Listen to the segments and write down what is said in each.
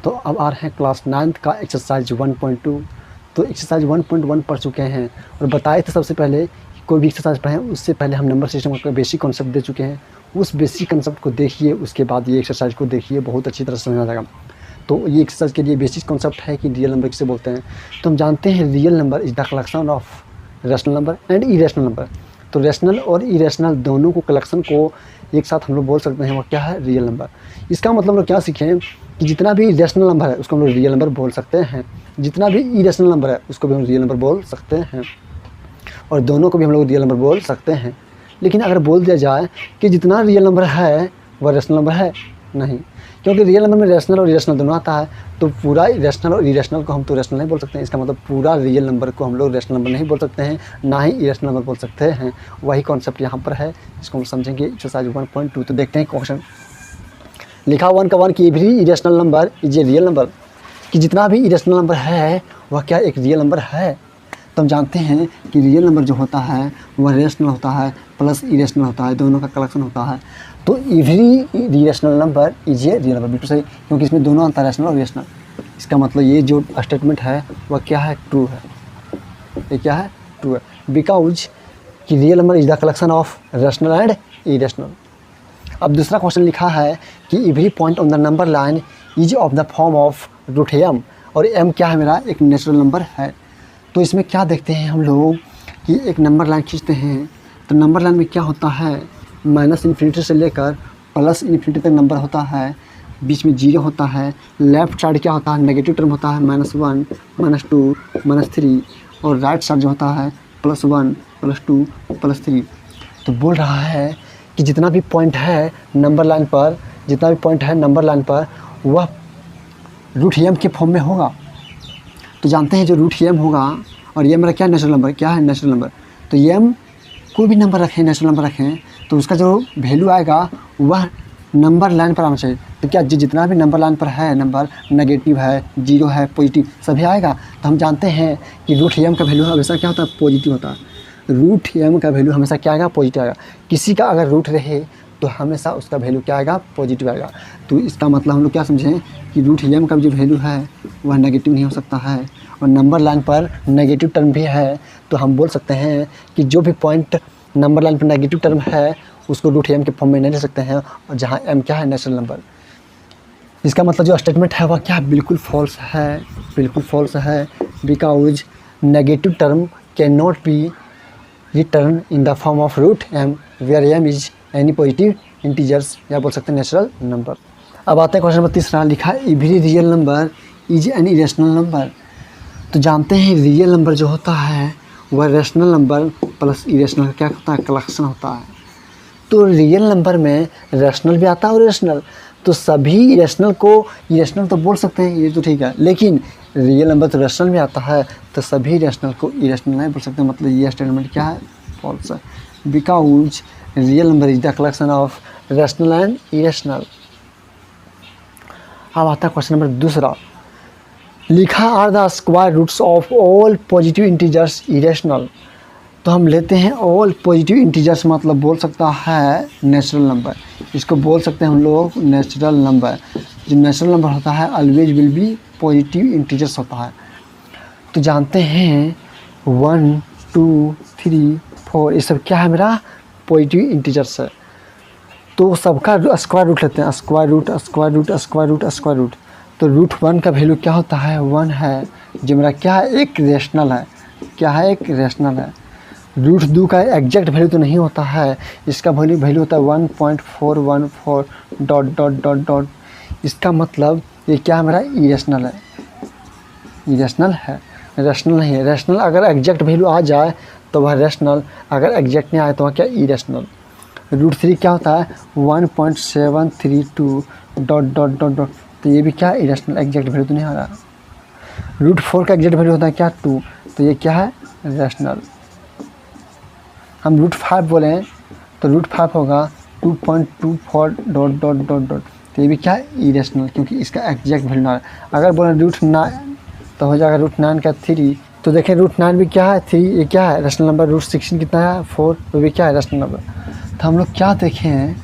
तो अब आ रहे हैं क्लास 9th का एक्सरसाइज 1.2। तो एक्सरसाइज 1.1 पढ़ चुके हैं और बताए थे सबसे पहले कोई भी एक्सरसाइज पढ़ें उससे पहले हम नंबर सिस्टम का बेसिक कॉन्सेप्ट दे चुके हैं। उस बेसिक कॉन्सेप्ट को देखिए, उसके बाद ये एक्सरसाइज को देखिए, बहुत अच्छी तरह से समझ आ जाएगा। तो ये एक्सरसाइज के लिए बेसिक कॉन्सेप्ट है कि रियल नंबर किसे बोलते हैं। तो हम जानते हैं real number is the collection of rational number and irrational number. तो रैशनल और इरेशनल दोनों को कलेक्शन को एक साथ हम लोग बोल सकते हैं, वो क्या है, रियल नंबर। इसका मतलब हम लोग क्या सीखें कि जितना भी रैशनल नंबर है उसको हम लोग रियल नंबर बोल सकते हैं, जितना भी इरेशनल नंबर है उसको भी हम रियल नंबर बोल सकते हैं, और दोनों को भी हम लोग रियल नंबर बोल सकते हैं। लेकिन अगर बोल दिया जाए कि जितना रियल नंबर है वह रैशनल नंबर है, नहीं, क्योंकि रियल नंबर में रैशनल और इरेशनल दोनों आता है। तो पूरा रैशनल और इरेशनल को हम तो रैशनल नहीं बोल सकते हैं। इसका मतलब पूरा रियल नंबर को हम लोग रैशनल नंबर नहीं बोल सकते हैं, ना ही इरेशनल नंबर बोल सकते हैं। वही कॉन्सेप्ट यहाँ पर है, इसको हम समझेंगे एक्सरसाइज 1.2। तो देखते हैं क्वेश्चन। लिखा 1 का 1 कि every irrational number is a real number, कि जितना भी इरेशनल नंबर है वह क्या एक रियल नंबर है। तो हम जानते हैं कि रियल नंबर जो होता है वह रैशनल होता है प्लस इरेशनल होता है, दोनों का कलेक्शन होता है। तो every irrational number is a real number, बिल्कुल सही, क्योंकि इसमें दोनों आता है, रैशनल और इरेशनल। इसका मतलब ये जो स्टेटमेंट है वह क्या है, ट्रू है। ये क्या है, ट्रू है, बिकॉज कि real number is the collection of rational and irrational. अब दूसरा क्वेश्चन लिखा है कि every point on the number line is of the form of root m, और एम क्या है, मेरा एक नेचुरल नंबर है। तो इसमें क्या देखते हैं हम लोग कि एक नंबर लाइन खींचते हैं, तो नंबर लाइन में क्या होता है, माइनस इन्फिनिटी से लेकर प्लस इन्फिनिटी तक नंबर होता है, बीच में जीरो होता है, लेफ्ट साइड क्या होता है, नेगेटिव टर्म होता है, -1 -2 -3, और राइट साइड जो होता है +1 +2 +3। तो बोल रहा है कि जितना भी पॉइंट है नंबर लाइन पर, जितना भी पॉइंट है नंबर लाइन पर वह रूट एम के फॉर्म में होगा। तो जानते हैं जो रूट एम होगा, और ये मेरा क्या नेचुरल नंबर, क्या है नेचुरल नंबर। तो एम कोई भी नंबर रखें, नेचुरल नंबर रखें, तो उसका जो वैल्यू आएगा वह नंबर लाइन पर आना चाहिए। तो क्या जितना भी नंबर लाइन पर है नंबर, नेगेटिव है, जीरो है, पॉजिटिव, सभी आएगा। तो हम जानते हैं कि रूट एम का वैल्यू हमेशा क्या होता है, पॉजिटिव होता है। रूट एम का वैल्यू हमेशा क्या आएगा, पॉजिटिव आएगा। किसी का अगर रूट रहे तो हमेशा उसका वैल्यू क्या आएगा, पॉजिटिव आएगा। तो इसका मतलब हम लोग क्या समझें कि रूट एम का जो वैल्यू है वह नेगेटिव नहीं हो सकता है, और नंबर लाइन पर नेगेटिव टर्म भी है। तो हम बोल सकते हैं कि जो भी पॉइंट नंबर लाइन पर नेगेटिव टर्म है उसको रूट एम के फॉर्म में नहीं ले सकते हैं, और जहाँ एम क्या है, नेचुरल नंबर। इसका मतलब जो स्टेटमेंट है वह क्या बिल्कुल फॉल्स है, बिल्कुल फॉल्स है, because negative term can not be written in the form of root m where m is any positive integers, या बोल सकते हैं नेचुरल नंबर। अब आते हैं क्वेश्चन नंबर तीसरा। लिखा every real number is an irrational number. तो जानते हैं रियल नंबर जो होता है वह रैशनल नंबर प्लस इरेशनल क्या होता है, कलेक्शन होता है। तो रियल नंबर में रैशनल भी आता है और इरेशनल, तो सभी इरेशनल को इरेशनल तो बोल सकते हैं, ये तो ठीक है, लेकिन रियल नंबर तो रैशनल में आता है, तो सभी इरेशनल को इरेशनल नहीं बोल सकते। मतलब ये स्टेटमेंट क्या है, फॉल्स है, because real number is the collection of rational and irrational. अब आता है क्वेश्चन नंबर दूसरा। लिखा are the square roots of all positive integers irrational. तो हम लेते हैं ऑल पॉजिटिव इंटीजर्स, मतलब बोल सकता है नेचुरल नंबर, इसको बोल सकते हैं हम लोग नेचुरल नंबर। जो नेचुरल नंबर होता है always will be positive integers होता है। तो जानते हैं 1 2 3 4 ये सब क्या है, मेरा पॉजिटिव इंटीजर्स है। तो सबका स्क्वायर रूट लेते हैं, square root square root square root square root. तो रूट 1 का वैल्यू क्या होता है, 1 है, जो मेरा क्या है, एक रैशनल है, क्या है, एक रैशनल है। रूट 2 का एग्जैक्ट वैल्यू तो नहीं होता है, इसका वैल्यू होता है 1.414 डॉट डॉट डॉट डॉट। इसका मतलब ये क्या है, मेरा इरेशनल है, इरेशनल है, रैशनल नहीं है। रैशनल अगर एग्जैक्ट वैल्यू आ जाए तो वह रैशनल, अगर एग्जैक्ट नहीं आए तो वह क्या, इरेशनल। रूट 3 क्या होता है, 1.732 डॉट डॉट डॉट डॉट, तो ये भी क्या, इरेशनल, एग्जैक्ट वैल्यू तो नहीं आ रहा। रूट 4 का एग्जैक्ट वैल्यू होता है क्या, 2, तो ये क्या है, रैशनल। हम रूट 5 बोलें तो रूट 5 होगा 2.24 डॉट डॉट डॉट डॉट, तो ये भी क्या है, इरेशनल, क्योंकि इसका एग्जैक्ट वैल्यू ना है। अगर बोलें रूट 9 तो हो जाएगा रूट 9 का 3, तो देखें रूट 9 भी क्या है, 3, ये क्या है, रैशनल नंबर। रूट 16 कितना है, 4, वो भी क्या है, रैशनल नंबर। तो हम लोग क्या देखें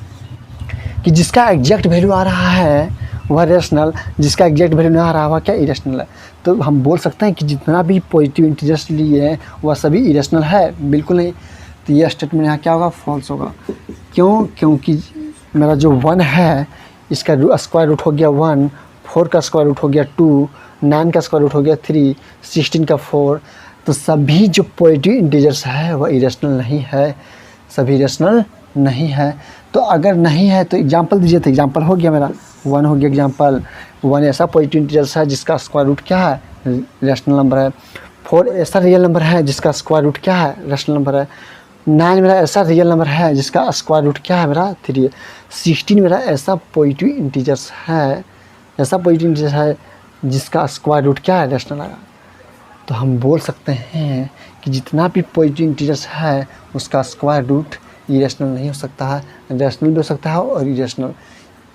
कि जिसका एग्जैक्ट वैल्यू आ रहा है वह रेशनल, जिसका एग्जैक्ट वैल्यू ना आ रहा वह क्या इरेशनल है। तो हम बोल सकते हैं कि जितना भी पॉजिटिव इंटीजर्स लिए हैं वह सभी इरेशनल है? बिल्कुल नहीं। तो यह स्टेटमेंट यहाँ क्या होगा, फॉल्स होगा। क्यों? क्योंकि मेरा जो 1 है इसका स्क्वायर रूट हो गया 1, 4 का स्क्वायर रूट हो गया 2, 9 का स्क्वायर रूट हो गया 3, 16 का 4। तो सभी जो पॉजिटिव इंटीजर्स है वह इरेशनल नहीं है, सभी इरेशनल नहीं है। तो अगर नहीं है तो एग्जांपल दीजिए। तो एग्जांपल हो गया मेरा 1 हो गया एग्जांपल। 1 ऐसा पॉजिटिव इंटीजर्स है जिसका स्क्वायर रूट क्या है, रैशनल नंबर है। 4 ऐसा रियल नंबर है जिसका स्क्वायर रूट क्या है, रैशनल नंबर है। 9 मेरा ऐसा रियल नंबर है जिसका स्क्वायर रूट क्या है, मेरा 3 है। 16 मेरा ऐसा पॉजिटिव इंटीजर्स है, ऐसा पॉजिटिव इंटीजर्स है जिसका स्क्वायर रूट क्या है, रैशनल आया। तो हम बोल सकते हैं कि जितना भी पॉजिटिव इंटीजर्स है उसका स्क्वायर रूट इरेशनल नहीं हो सकता है, रैशनल भी हो सकता है और इरेशनल।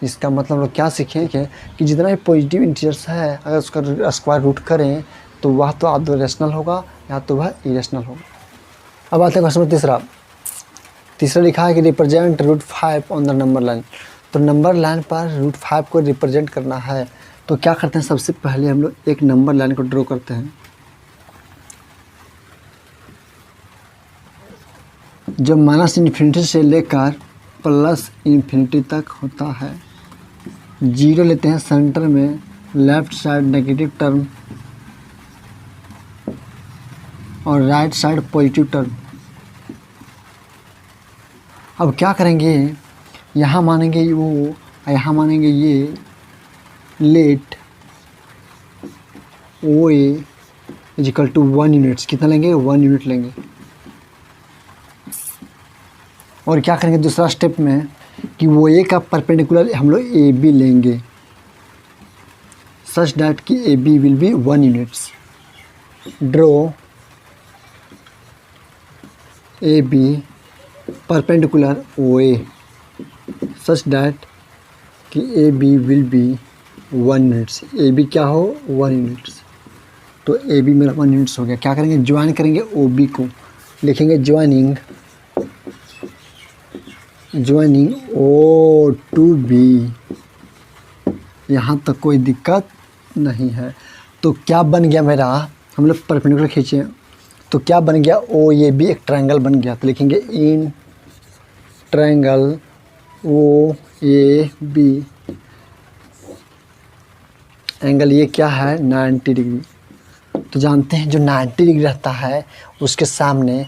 इसका मतलब हम लोग क्या सीखें कि जितना भी पॉजिटिव इंटीजर्स है अगर उसका स्क्वायर रूट करें तो वह तो आप रैशनल होगा या तो वह इरेशनल होगा। अब आते हैं क्वेश्चन नंबर तीसरा लिखा है कि represent √5 on the number line. तो नंबर लाइन पर √5 को रिप्रेजेंट करना है। तो क्या करते हैं, सबसे पहले हम लोग एक नंबर लाइन को ड्रॉ करते हैं जो -∞ से लेकर +∞ तक होता है। 0 लेते हैं सेंटर में, लेफ्ट साइड नेगेटिव टर्म और राइट साइड पॉजिटिव टर्म। अब क्या करेंगे, यहाँ मानेंगे वो, यहाँ मानेंगे ये। Let O A is equal to 1 units, कितना लेंगे, 1 यूनिट लेंगे। और क्या करेंगे दूसरा स्टेप में कि वो ए का परपेंडिकुलर हम लोग ए बी लेंगे सच डैट कि A B will be 1 units. Draw A B perpendicular O A such that कि A B will be 1 units. A B क्या हो, 1 यूनिट्स। तो ए बी मेरा 1 यूनिट्स हो गया। क्या करेंगे, ज्वाइन करेंगे ओ बी को, लिखेंगे ज्वाइनिंग ओ टू बी। यहाँ तक कोई दिक्कत नहीं है। तो क्या बन गया मेरा, हम लोग परपेंडिकुलर खींचे तो क्या बन गया, ओ ए बी एक ट्रायंगल बन गया। तो लिखेंगे in triangle O A B, angle ये क्या है, 90 डिग्री। तो जानते हैं जो 90 डिग्री रहता है उसके सामने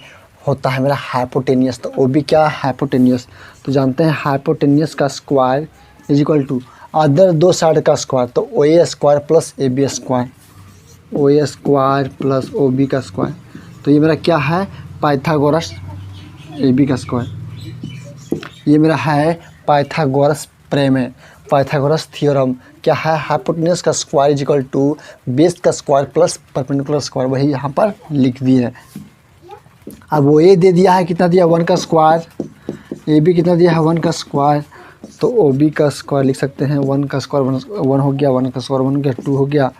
होता है मेरा हाइपोटेनियस। तो ओ बी क्या, हाइपोटेनियस। तो जानते हैं हाइपोटेनियस का square is equal to other दो साइड का स्क्वायर। तो O A square plus A B square, O A square plus O B का स्क्वायर। तो ये मेरा क्या है, पाइथागोरस ए बी का स्क्वायर। ये मेरा है पाइथागोरस प्रमेय, पाइथागोरस थ्योरम। क्या है, हाइपोटेन्यूस का square is equal to base का स्क्वायर प्लस परपेंडिकुलर स्क्वायर। वही यहाँ पर लिख दिए है। अब वो ए दे दिया है, कितना दिया, 1 का स्क्वायर। ए बी कितना दिया है, 1 का स्क्वायर। तो ओ बी का स्क्वायर लिख सकते हैं, 1 का स्क्वायर 1 हो गया, 1 का स्क्वायर 1 हो गया, 2 हो गया।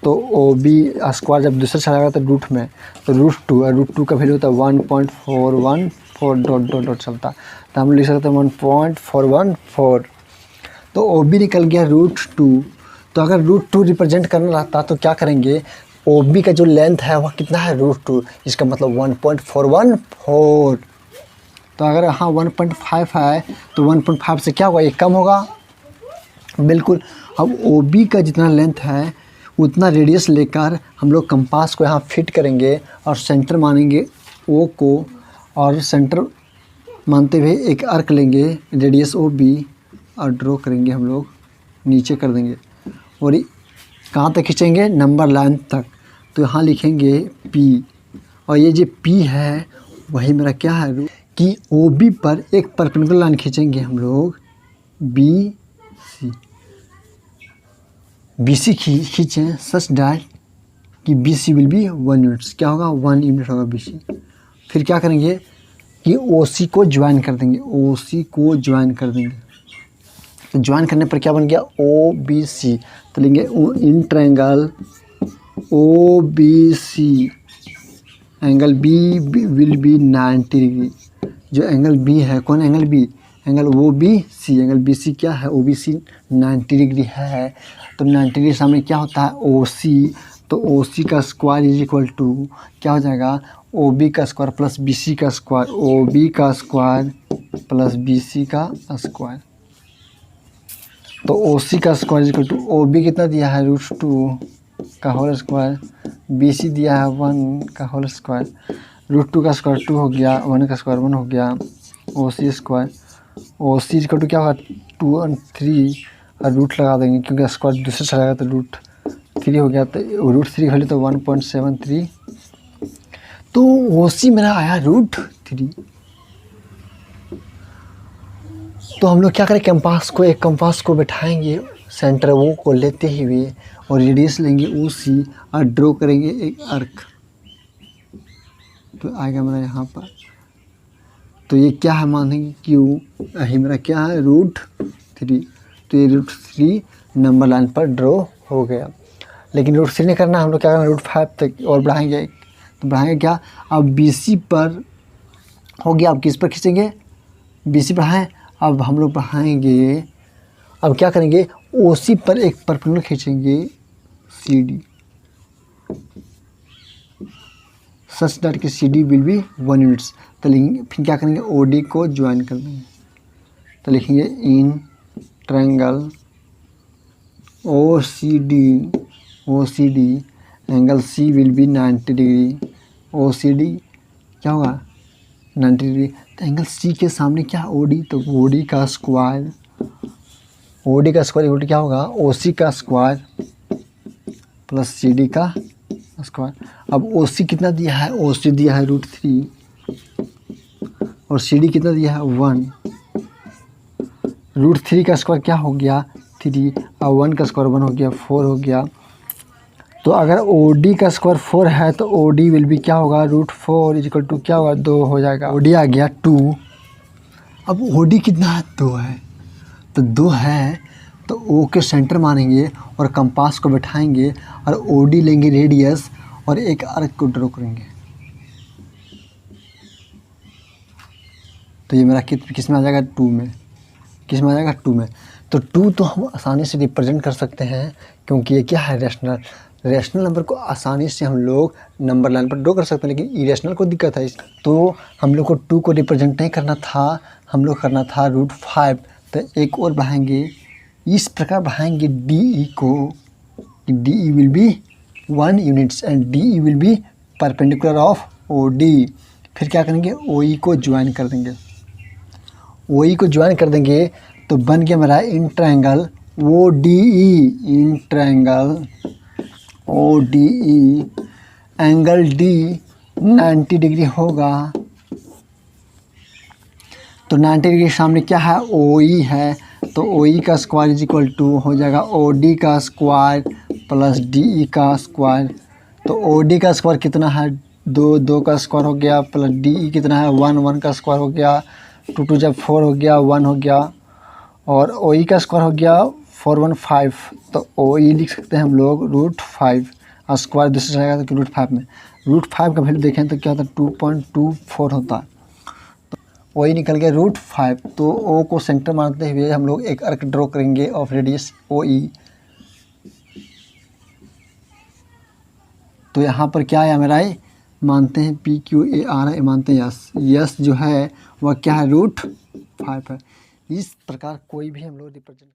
तो ओ बी स्क्वायर जब दूसरे साइड आएगा तो रूट में, तो √2 और √2 का वैल्यू होता है 1.414 डॉट डॉट डॉट चलता है। तो हम लिख सकते हैं 1.414। तो ओ बी निकल गया √2। तो अगर √2 रिप्रेजेंट करना रहता तो क्या करेंगे, ओ बी का जो लेंथ है वह कितना है, √2, इसका मतलब 1.414। तो अगर यहाँ 1.5 है तो 1.5 से क्या होगा, ये कम होगा, बिल्कुल। अब ओ बी का जितना लेंथ है उतना रेडियस लेकर हम लोग कंपास को यहाँ फिट करेंगे और सेंटर मानेंगे ओ को, और सेंटर मानते हुए एक आर्क लेंगे रेडियस ओ बी और ड्रॉ करेंगे, हम लोग नीचे कर देंगे और कहाँ तक खींचेंगे, नंबर लाइन तक। तो यहाँ लिखेंगे पी, और ये जो पी है वही मेरा क्या है कि ओ बी पर एक परपेंडिकुलर लाइन खींचेंगे हम लोग बी सी खींचें सच डैट कि B C will be 1 units. क्या होगा, 1 यूनिट होगा बी सी। फिर क्या करेंगे कि ओ सी को ज्वाइन कर देंगे, ओ सी को ज्वाइन कर देंगे। तो ज्वाइन करने पर क्या बन गया, ओ बी सी। तो लेंगे in triangle O B C, angle B will be 90 degree. जो एंगल बी है, कौन angle B, angle O B C, angle B C क्या है, ओ बी सी 90 डिग्री है। तो 90 डिग्री सामने क्या होता है, ओ सी। तो ओ सी का स्क्वायर इज इक्वल टू क्या हो जाएगा, ओ बी का स्क्वायर प्लस बी सी का स्क्वायर, ओ बी का स्क्वायर प्लस बी सी का स्क्वायर। तो ओ सी का square is equal to O B कितना दिया है, √2 का होल स्क्वायर, बी सी दिया है 1 का होल स्क्वायर, √2 का स्क्वायर 2 हो गया, 1 का स्क्वायर 1 हो गया, O C square. O C equal to क्या होगा, 2 और 3 और रूट लगा देंगे क्योंकि स्क्वायर दूसरे से लगाएगा तो √3 हो गया। तो √3 वैल्यू तो 1.73। तो ओ सी मेरा आया √3। तो हम लोग क्या करें, एक कंपास को बैठाएंगे सेंटर वो को लेते हुए और रेडियस लेंगे ओ सी और ड्रॉ करेंगे एक आर्क। तो आएगा मेरा यहाँ पर, तो ये क्या है मानेंगे क्यू, यही मेरा क्या है √3। तो ये √3 नंबर लाइन पर ड्रॉ हो गया। लेकिन √3 नहीं करना, हम लोग क्या करना, √5 तक और बढ़ाएंगे। तो बढ़ाएंगे क्या, अब बी सी पर हो गया, अब किस पर खींचेंगे, बी सी बढ़ाएँ। अब हम लोग बढ़ाएंगे, अब क्या करेंगे, ओ सी पर एक परपेंडिकुलर खींचेंगे सी डी, सच दैट कि C D will be 1 units. तो लिखेंगे, फिर क्या करेंगे, ओ डी को ज्वाइन कर देंगे। तो लिखेंगे in triangle O C D angle C will be 90 degree. O C D क्या होगा, 90 डिग्री। तो एंगल सी के सामने क्या है, ओ डी। तो ओ डी का स्क्वायर क्या होगा, ओ सी का स्क्वायर प्लस सी डी का स्क्वायर। अब ओ सी कितना दिया है, ओ सी दिया है √3 और सी डी कितना दिया है 1। √3 का स्क्वायर क्या हो गया 3 और 1 का स्क्वायर 1 हो गया 4 हो गया। तो अगर ओ डी का स्क्वायर 4 है तो ओ डी विल भी क्या होगा, √4 इज इक्वल टू क्या होगा 2 हो जाएगा। ओ डी आ गया 2। अब ओ डी कितना है, 2 है। तो 2 है तो ओ के सेंटर मानेंगे और कंपास को बैठाएंगे और ओ डी लेंगे रेडियस और एक आर्क को ड्रॉ करेंगे। तो ये मेरा किस में आ जाएगा, 2 में। किस में आ जाएगा, 2 में। तो 2 तो हम आसानी से रिप्रेजेंट कर सकते हैं क्योंकि ये क्या है, रैशनल नंबर को आसानी से हम लोग नंबर लाइन पर ड्रॉ कर सकते हैं। लेकिन इरेशनल को दिक्कत है, तो हम लोग को 2 को रिप्रेजेंट नहीं करना था, हम लोग करना था √5। तो एक और बढ़ाएंगे, इस प्रकार बढ़ाएंगे डी ई को, D E will be 1 units and D E will be perpendicular of O D. फिर क्या करेंगे, ओ ई को ज्वाइन कर देंगे। ओ ई को ज्वाइन कर देंगे तो बन गया मेरा in triangle O D E, in triangle O D E angle D 90 degree होगा। तो 90 डिग्री के सामने क्या है, ओ ई है। तो ओ ई का स्क्वायर इज इक्वल टू हो जाएगा ओ डी का स्क्वायर प्लस डी ई का स्क्वायर। तो ओ डी का स्क्वायर कितना है, 2 का स्क्वायर हो गया प्लस डी ई कितना है 1 का स्क्वायर हो गया, 2 जब 4 हो गया 1 हो गया और ओ ई का स्क्वायर हो गया 415। तो ओ ई लिख सकते हैं हम लोग √5 और स्क्वायर दूसरे रहेगा तो √5 में। √5 का वैल्यू देखें तो क्या होता है, 2.24 होता है। तो ओ ई निकल गया √5। तो ओ को सेंटर मानते हुए हम लोग एक आर्क ड्रॉ करेंगे ऑफ रेडियस ओ ई। तो यहाँ पर क्या है मेरा, मानते हैं PQAR है, मानते हैं यस जो है वह क्या है √5 है। इस प्रकार कोई भी हम लोग रिप्रेजेंट